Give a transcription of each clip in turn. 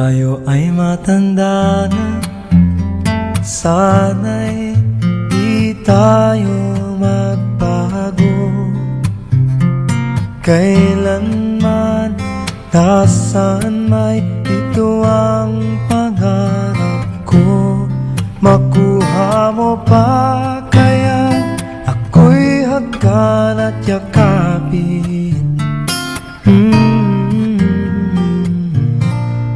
tayo ay matanda na, sana'y di tayo magbago. Kailanman, nasaan may ito ang pangarap ko. Makuha mo pa kaya ako'y hagkan at yakapin,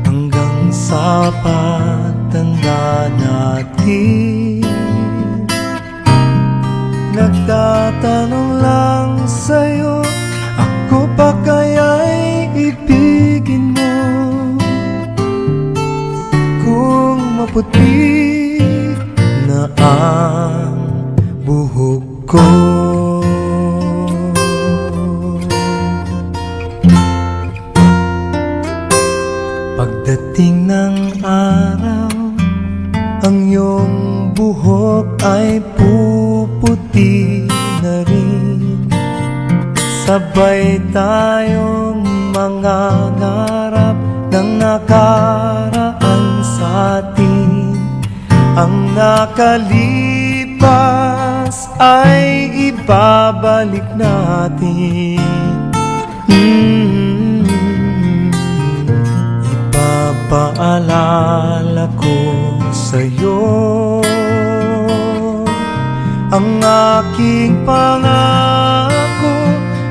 hanggang sa pagtanda natin. Nagtatanong lang sa'yo, ako pa kaya'y ibigin mo? Kung maputi na ang buhok ko, pagdating ng araw, ang iyong buhok ay puputi na rin. Sabay tayong mangangarap ng nakaraan sa atin. Ang nakalipas ay ibabalik natin. Ipapaalala ko sa'yo ang aking pangako,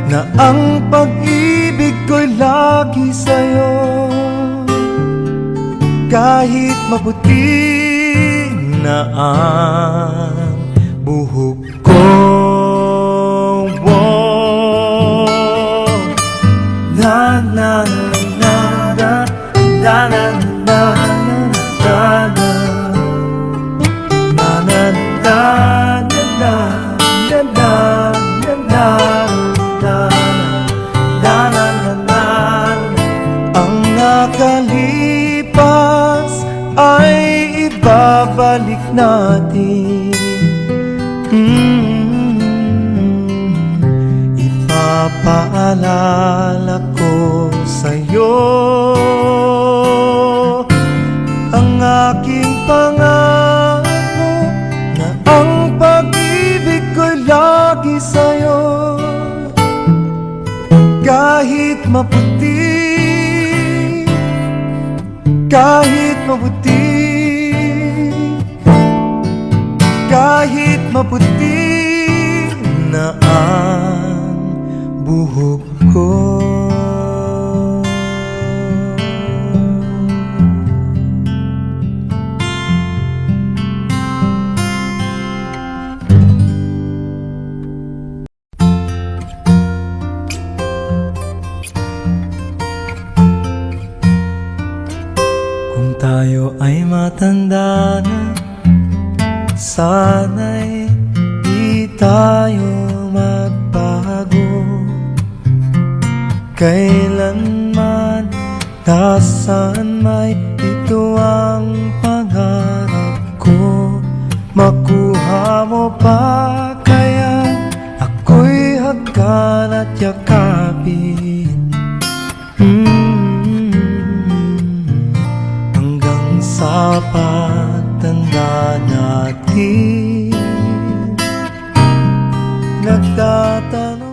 na ang pag-ibig ko'y lagi sa'yo. Kahit maputi na ang buhok ko, na na na na na na na nakalipas ay ibabalik natin. Ipapaalala ko sa'yo ang aking pangako, na ang pag-ibig ko'y lagi sa'yo. Kahit maputi, kahit maputi, kahit maputi na ang buhok ko. Kung tayo ay matanda na, sana'y di tayo magbago. Kailanman, nasaan may ito ang pangarap ko. Makuha mo pa kaya ako'y hagkan at yakapin, hanggang sa pagtanda natin. Nagtatanong